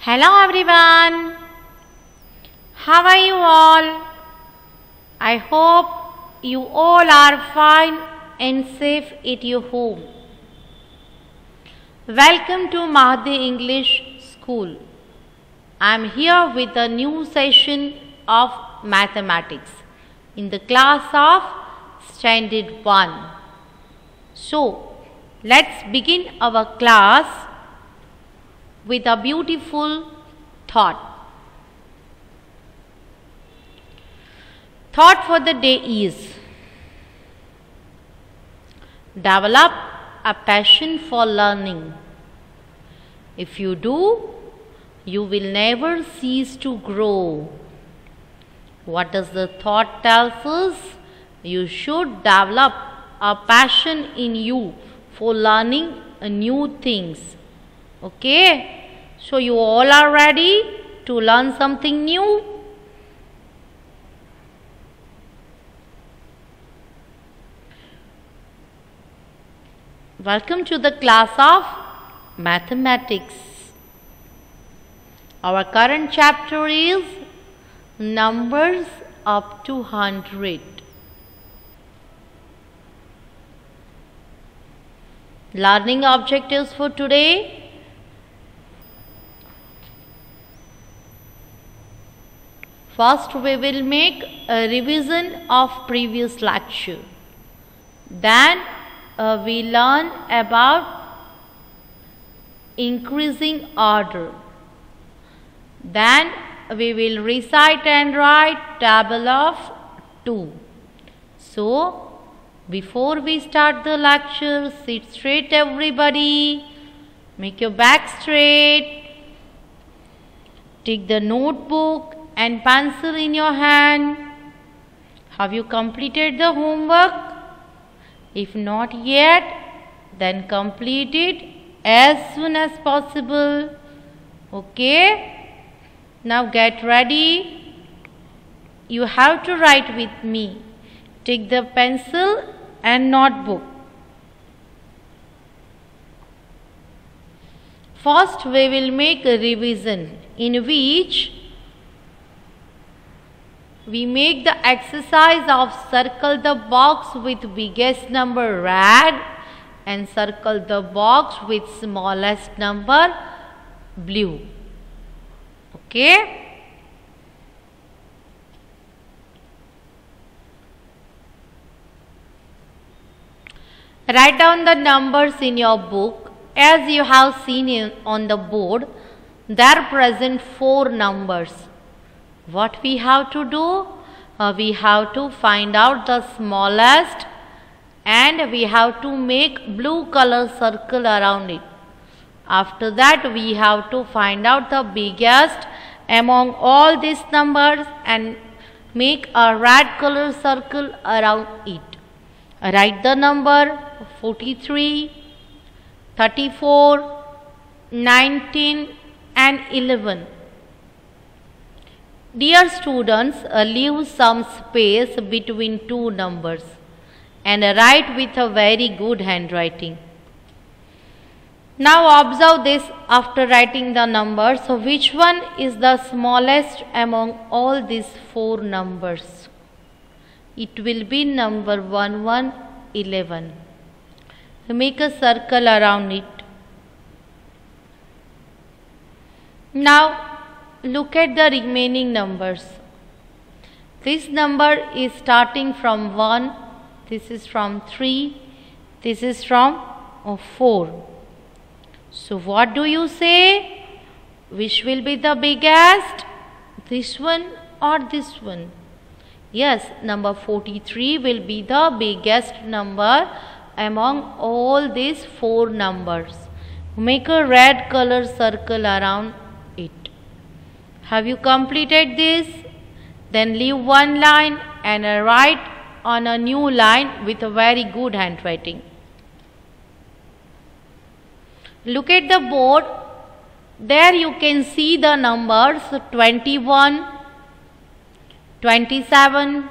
Hello everyone, how are you all? I hope you all are fine and safe at your home. Welcome to Mahdi English School. I am here with a new session of mathematics in the class of Standard 1. So, let's begin our class with a beautiful thought. Thought for the day is: develop a passion for learning. If you do, you will never cease to grow. What does the thought tell us? You should develop a passion in you for learning new things. Okay, so you all are ready to learn something new? Welcome to the class of mathematics. Our current chapter is numbers up to 100. Learning objectives for today: first, we will make a revision of previous lecture. Then we learn about increasing order. Then we will recite and write table of 2. So, before we start the lecture, sit straight everybody. Make your back straight. Take the notebook and pencil in your hand. Have you completed the homework? If not yet, then complete it as soon as possible. Okay? Now get ready. You have to write with me. Take the pencil and notebook. First, we will make a revision in which we make the exercise of circle the box with biggest number red and circle the box with smallest number blue. Okay? Write down the numbers in your book. As you have seen on the board, there present 4 numbers. What we have to do? We have to find out the smallest and we have to make blue color circle around it. After that, we have to find out the biggest among all these numbers and make a red color circle around it. Write the number 43, 34, 19 and 11. Dear students, leave some space between 2 numbers and write with a very good handwriting. Now observe this after writing the numbers. So which one is the smallest among all these 4 numbers? It will be number 1111. Make a circle around it. Now look at the remaining numbers. This number is starting from 1, this is from 3, this is from 4. So what do you say? Which will be the biggest? This one or this one? Yes, number 43 will be the biggest number among all these 4 numbers. Make a red color circle around it. Have you completed this? Then leave one line and write on a new line with a very good handwriting. Look at the board. There you can see the numbers 21, 27,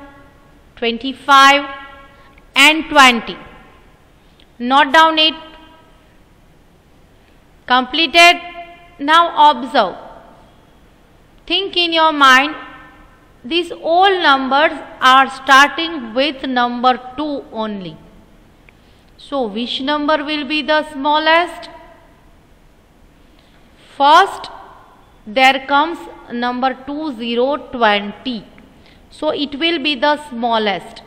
25 and 20. Note down it. Completed. Now observe. think in your mind, these all numbers are starting with number 2 only. So which number will be the smallest? First, there comes number 2020. So it will be the smallest.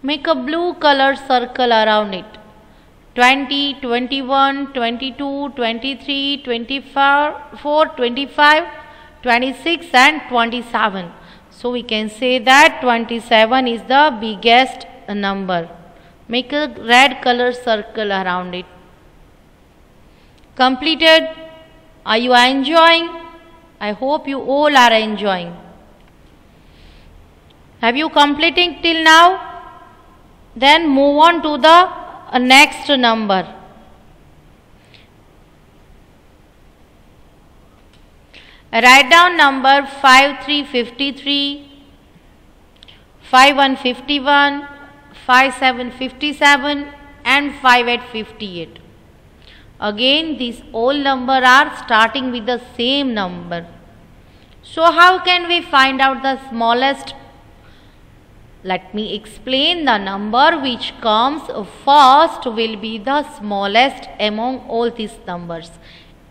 Make a blue color circle around it. 20, 21, 22, 23, 24, 25, 26 and 27. So we can say that 27 is the biggest number. Make a red color circle around it. Completed. Are you enjoying? I hope you all are enjoying. Have you completed till now? Then move on to the next number. Write down number 5353, 5151, 5757 and 5858. Again, these all numbers are starting with the same number. So how can we find out the smallest? Let me explain. The number which comes first will be the smallest among all these numbers.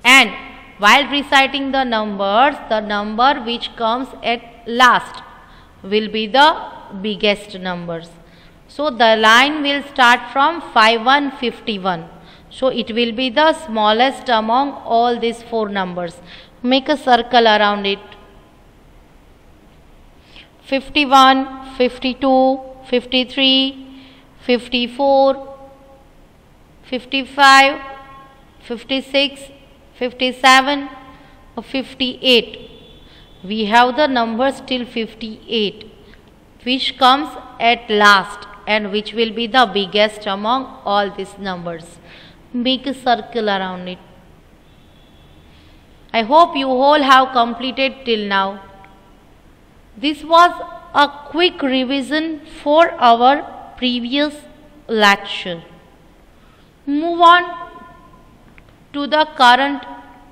And while reciting the numbers, the number which comes at last will be the biggest numbers. So the line will start from 5151. So it will be the smallest among all these 4 numbers. Make a circle around it. 51, 52, 53, 54, 55, 56, 57, 58. We have the numbers till 58, which comes at last and which will be the biggest among all these numbers. Make a circle around it. I hope you all have completed till now. This was a quick revision for our previous lecture. Move on to the current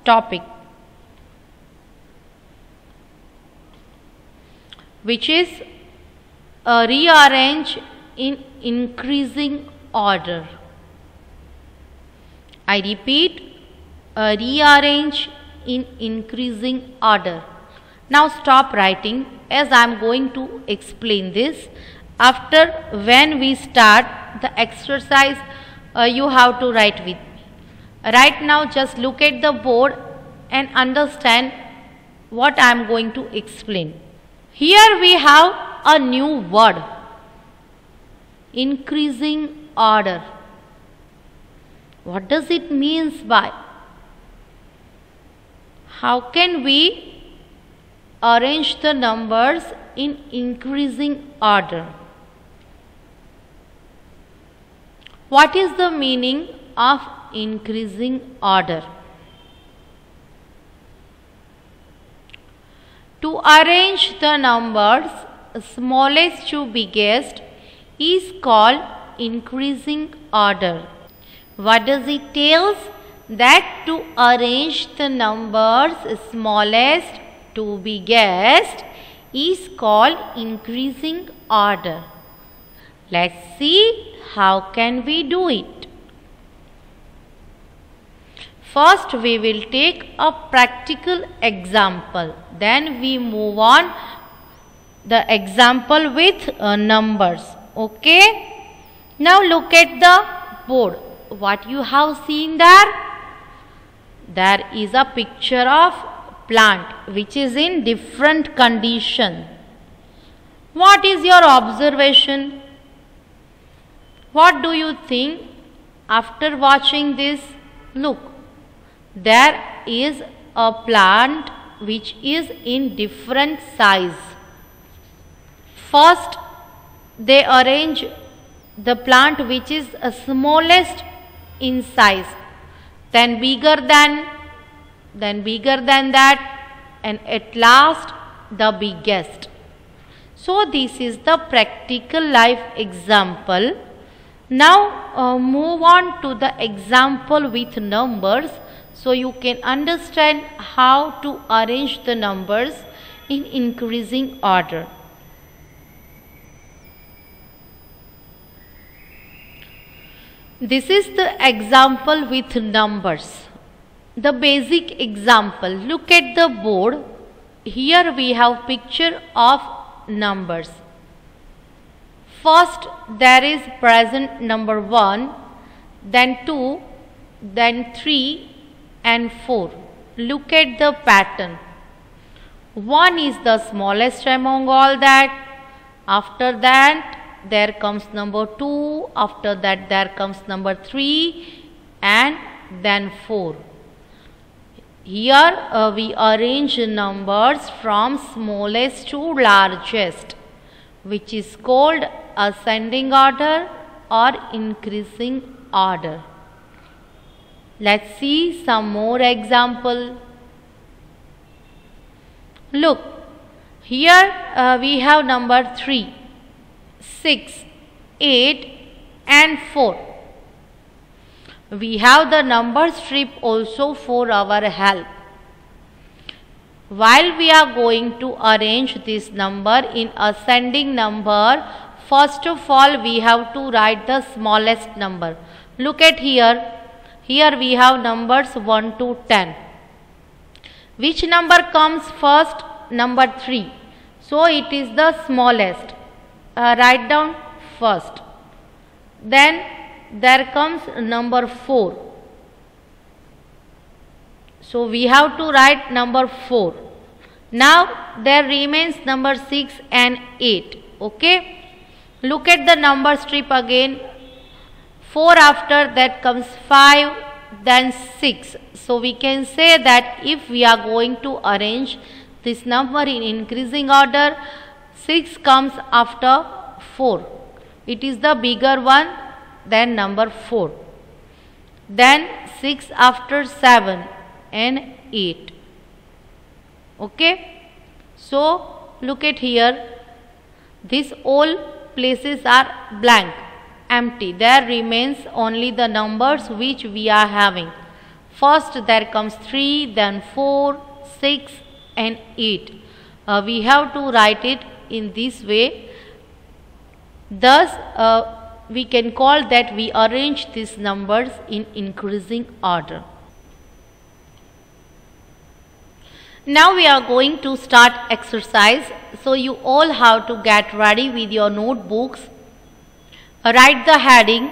topic, which is rearrange in increasing order. I repeat, rearrange in increasing order. Now stop writing, as I am going to explain this. After when we start the exercise, you have to write with me. Right now just look at the board and understand what I am going to explain. Here we have a new word, increasing order. What does it mean by? How can we arrange the numbers in increasing order? What is the meaning of increasing order? To arrange the numbers smallest to biggest is called increasing order. What does it tell? That to arrange the numbers smallest to biggest is called increasing order. Let's see how can we do it. First we will take a practical example. Then we move on the example with numbers. Okay. Now look at the board. What you have seen there? There is a picture of plant which is in different condition. What is your observation? What do you think after watching this? Look, there is a plant which is in different size. First, they arrange the plant which is smallest in size, then bigger than that, and at last the biggest. So this is the practical life example. Now move on to the example with numbers. So you can understand how to arrange the numbers in increasing order. This is the example with numbers. The basic example. Look at the board. Here we have picture of numbers. First there is present number 1, then 2, then 3 and 4. Look at the pattern. 1 is the smallest among all that. After that there comes number 2, after that there comes number 3 and then 4. Here we arrange numbers from smallest to largest, which is called ascending order or increasing order. Let's see some more example. Look, here we have number 3, 6, 8 and 4. We have the number strip also for our help. While we are going to arrange this number in ascending number, first of all we have to write the smallest number. Look at here. Here we have numbers 1 to 10. Which number comes first? Number 3. So it is the smallest. Write down first. Then there comes number 4. So we have to write number 4. Now there remains number 6 and 8. Okay. Look at the number strip again. 4 after that comes 5, then 6. So we can say that if we are going to arrange this number in increasing order, 6 comes after 4. It is the bigger one than number 4. Then 6 after 7 and 8. Okay. So look at here. These all places are blank, empty. There remains only the numbers which we are having. First there comes 3, then 4, 6 and 8. We have to write it in this way. Thus we can call that we arrange these numbers in increasing order. Now we are going to start exercise. So you all have to get ready with your notebooks. Write the heading.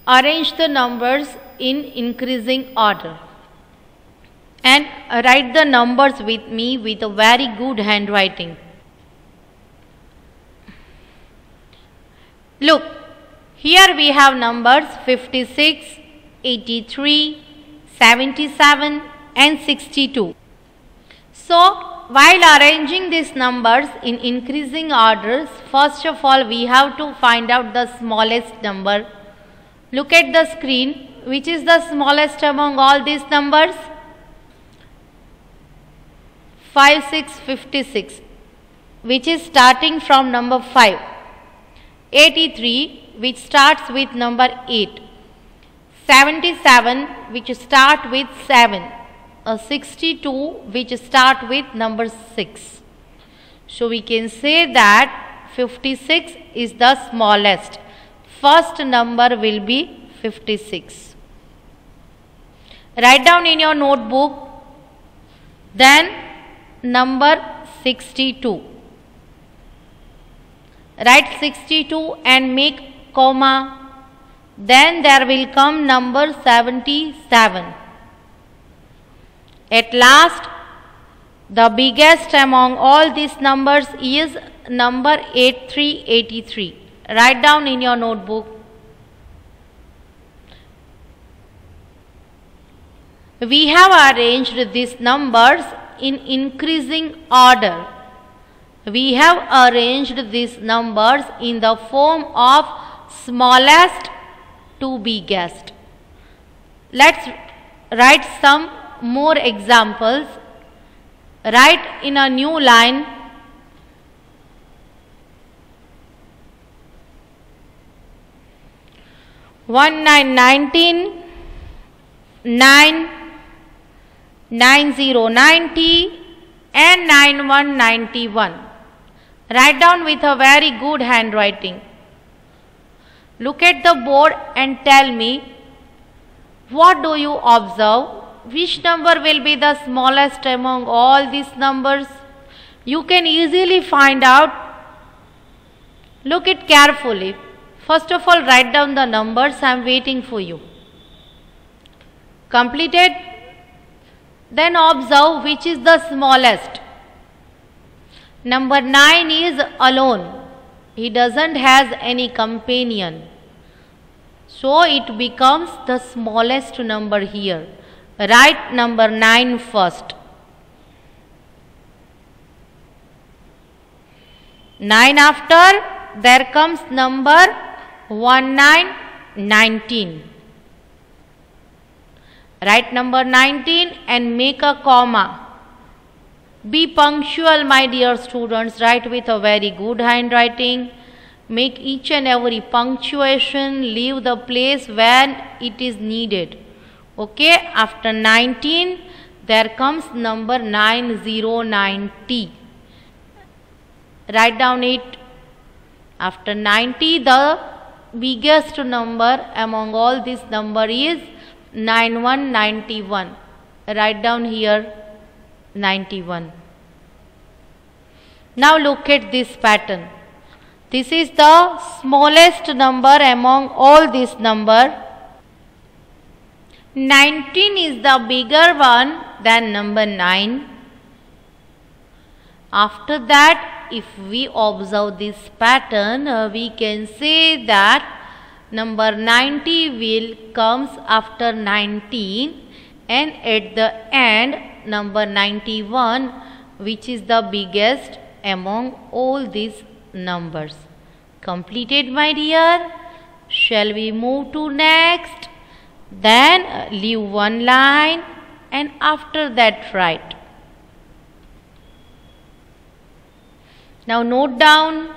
Arrange the numbers in increasing order. And write the numbers with me with a very good handwriting. Look, here we have numbers 56, 83, 77 and 62. So while arranging these numbers in increasing orders, first of all we have to find out the smallest number. Look at the screen. Which is the smallest among all these numbers? 5, 6, 56, which is starting from number 5. 83, which starts with number 8. 77, which start with 7. 62, which start with number 6. So we can say that 56 is the smallest. First number will be 56. Write down in your notebook. Then number 62. Write 62 and make comma. Then there will come number 77. At last, the biggest among all these numbers is number 8383. Write down in your notebook. We have arranged these numbers in increasing order. We have arranged these numbers in the form of smallest to biggest. Let's write some more examples. Write in a new line. One 9 19, 9, 90, 90 and 91, 91. Write down with a very good handwriting. Look at the board and tell me, what do you observe? Which number will be the smallest among all these numbers? You can easily find out. Look it carefully. First of all, write down the numbers. I am waiting for you. Completed? Then observe which is the smallest. Number 9 is alone. He doesn't has any companion. So it becomes the smallest number here. Write number 9 first. 9 after, there comes number 19. Write number 19 and make a comma. Be punctual, my dear students. Write with a very good handwriting. Make each and every punctuation. Leave the place when it is needed. Okay, after 19, there comes number 9090. Write down it. After 90, the biggest number among all this number is 9191. Write down here 91. Now look at this pattern. This is the smallest number among all this number. 19 is the bigger one than number 9. After that, if we observe this pattern, we can say that number 90 will comes after 19, and at the end number 91, which is the biggest among all these numbers. Completed, my dear? Shall we move to next? Then leave one line and after that write. Now note down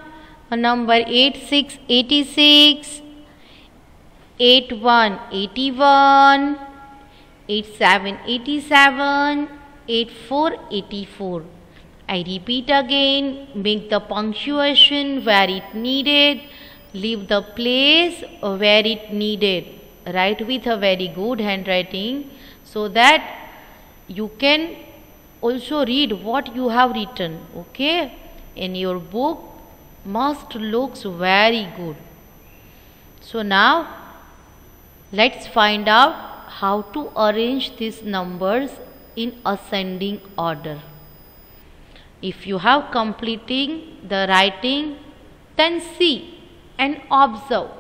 number 86, 86, 81, 81, 87, 87, 84, 84. I repeat again, make the punctuation where it needed, leave the place where it needed. Write with a very good handwriting so that you can also read what you have written. Okay, in your book must looks very good. So now let's find out how to arrange these numbers in ascending order. If you have completing the writing, then see and observe.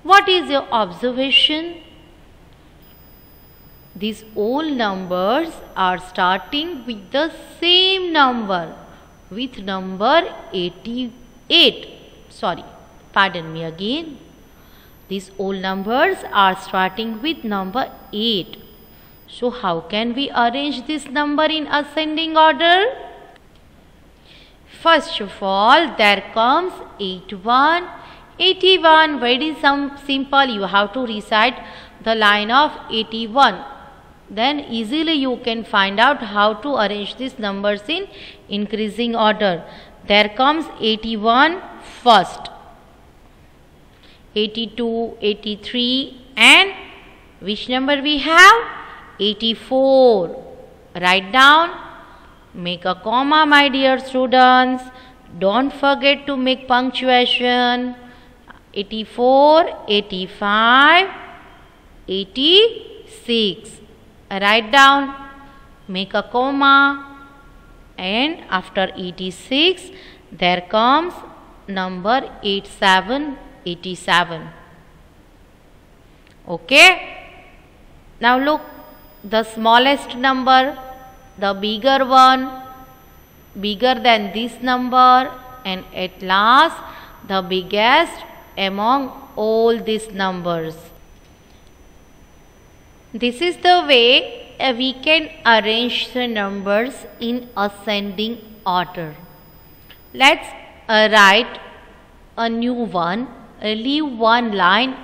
What is your observation? These all numbers are starting with the same number, with number 88. Sorry, pardon me again. These all numbers are starting with number 8. So how can we arrange this number in ascending order? First of all, there comes 81. 81, very simple. You have to recite the line of 81. Then easily you can find out how to arrange these numbers in increasing order. There comes 81 first, 82, 83, and which number we have? 84. Write down, make a comma, my dear students. Don't forget to make punctuation. 84, 85, 86. Write down, make a comma, and after 86 there comes number 87, 87. Okay. Now look, the smallest number, the bigger one, bigger than this number, and at last the biggest among all these numbers. This is the way we can arrange the numbers in ascending order. Let's write a new one, leave one line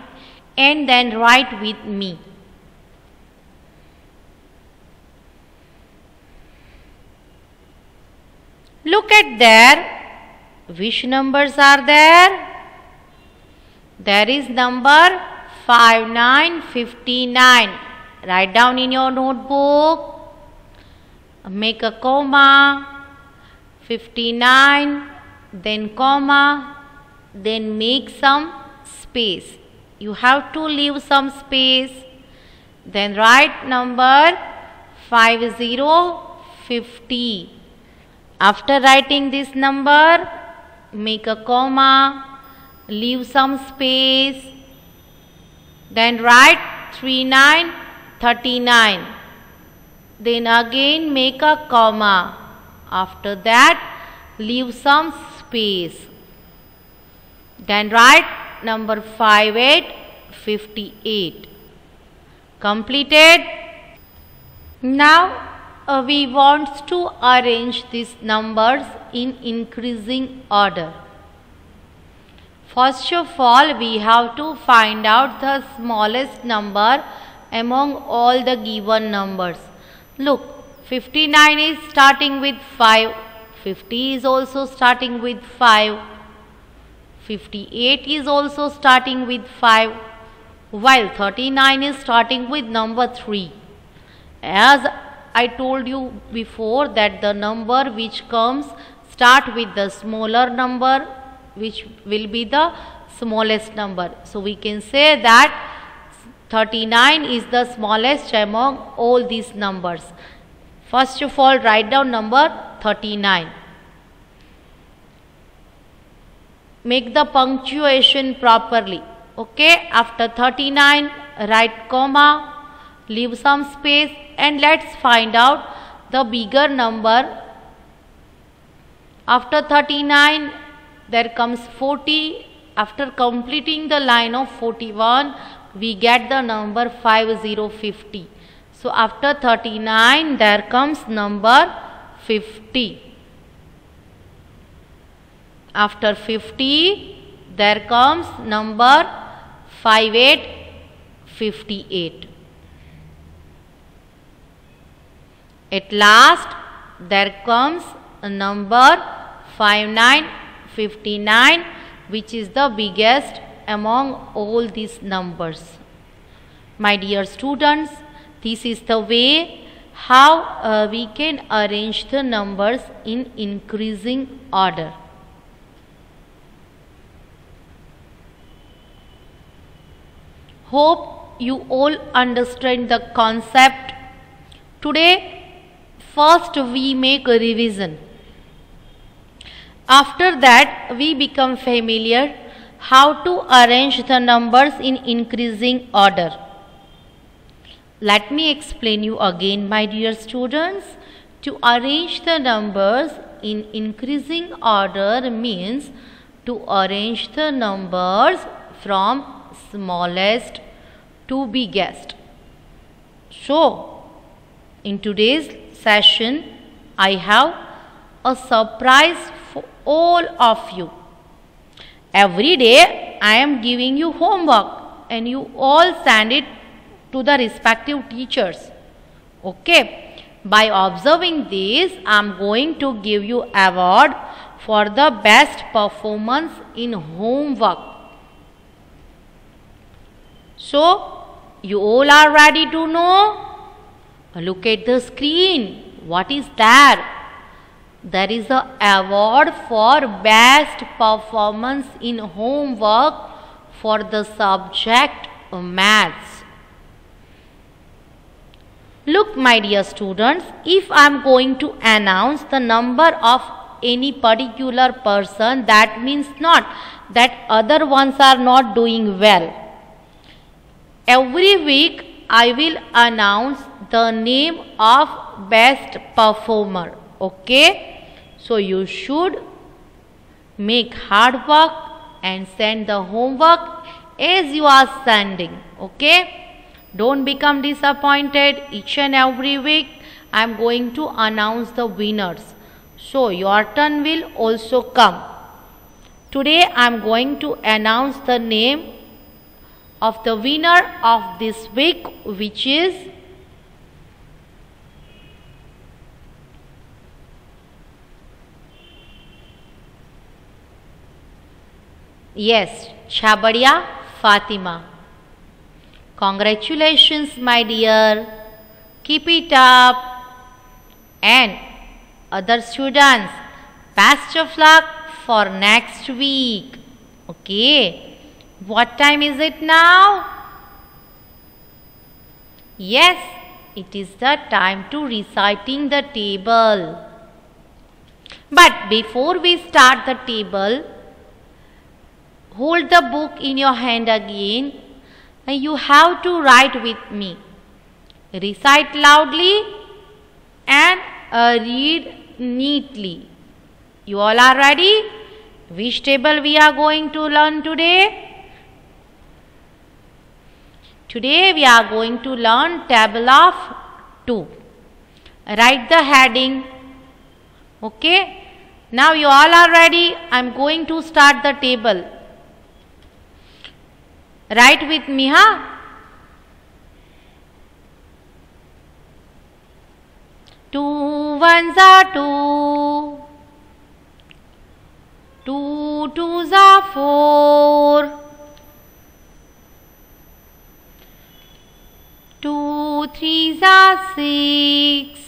and then write with me. Look at there. Which numbers are there? There is number 5959. Write down in your notebook. Make a comma. 59, then comma, then make some space. You have to leave some space. Then write number 5050. After writing this number, make a comma, leave some space. Then write 3939. Then again make a comma. After that, leave some space. Then write number 5858. Completed? Now we want to arrange these numbers in increasing order. First of all, we have to find out the smallest number among all the given numbers. Look, 59 is starting with 5, 50 is also starting with 5, 58 is also starting with 5, while 39 is starting with number 3. As I told you before that the number which comes start with the smaller number which will be the smallest number. So we can say that 39 is the smallest among all these numbers. First of all, write down number 39. Make the punctuation properly. Okay, after 39, write comma, leave some space, and let's find out the bigger number. After 39, there comes 40. After completing the line of 41, we get the number 5050. So after 39, there comes number 50. After 50, there comes number 5858. At last, there comes a number 5959, which is the biggest among all these numbers. My dear students, this is the way how we can arrange the numbers in increasing order. Hope you all understand the concept. Today, first we make a revision. After that, we become familiar how to arrange the numbers in increasing order. Let me explain you again, my dear students. To arrange the numbers in increasing order means to arrange the numbers from smallest to biggest. So, in today's session, I have a surprise for all of you. Every day, I am giving you homework and you all send it to the respective teachers. Okay. By observing this, I am going to give you award for the best performance in homework. So, you all are ready to know? Look at the screen. What is there? There is an award for best performance in homework for the subject maths. Look, my dear students, if I am going to announce the number of any particular person, that means not that other ones are not doing well. Every week, I will announce the name of best performer. Okay? So, you should make hard work and send the homework as you are sending. Okay? Don't become disappointed. Each and every week, I am going to announce the winners. So, your turn will also come. Today, I am going to announce the name of the winner of this week, which is Yes, Chabadiya Fatima. Congratulations, my dear. Keep it up. And other students, best of luck for next week. Okay. What time is it now? Yes, it is the time to reciting the table. But before we start the table, hold the book in your hand again and you have to write with me. Recite loudly and read neatly. You all are ready? Which table we are going to learn today? Today we are going to learn table of 2. Write the heading. Okay. Now you all are ready. I am going to start the table. Write with me, huh? Two ones are 2. 2 twos are 4. 2 threes are 6.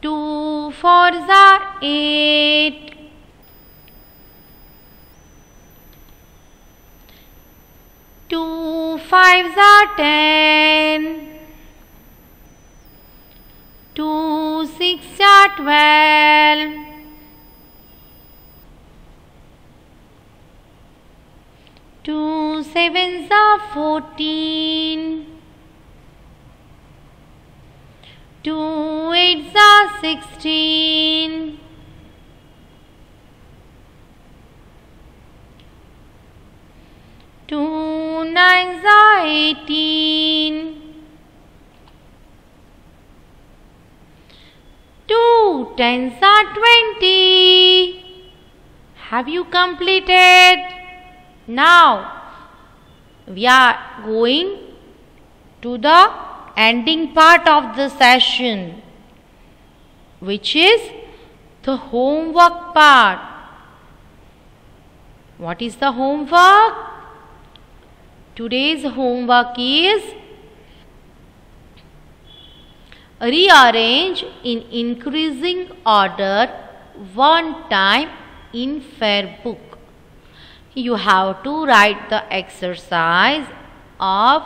2 fours are 8. 2 fives are 10. 2 sixes are 12. 2 sevens are 14. 2 eights are 16. 2 nines are 18. 2 tens are 20. Have you completed? Now we are going to the ending part of the session, which is the homework part. What is the homework? Today's homework is rearrange in increasing order one time in fair book. You have to write the exercise of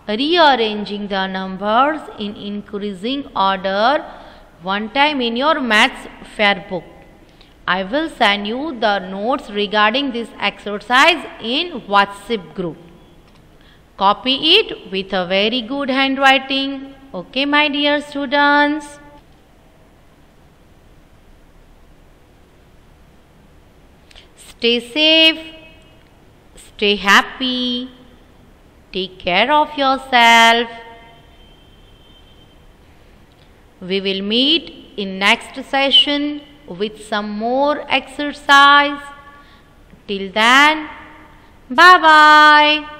rearranging the numbers in increasing order one time in your maths fair book. I will send you the notes regarding this exercise in WhatsApp group. Copy it with a very good handwriting. Okay, my dear students. Stay safe, stay happy, take care of yourself. We will meet in next session with some more exercise. Till then, bye bye.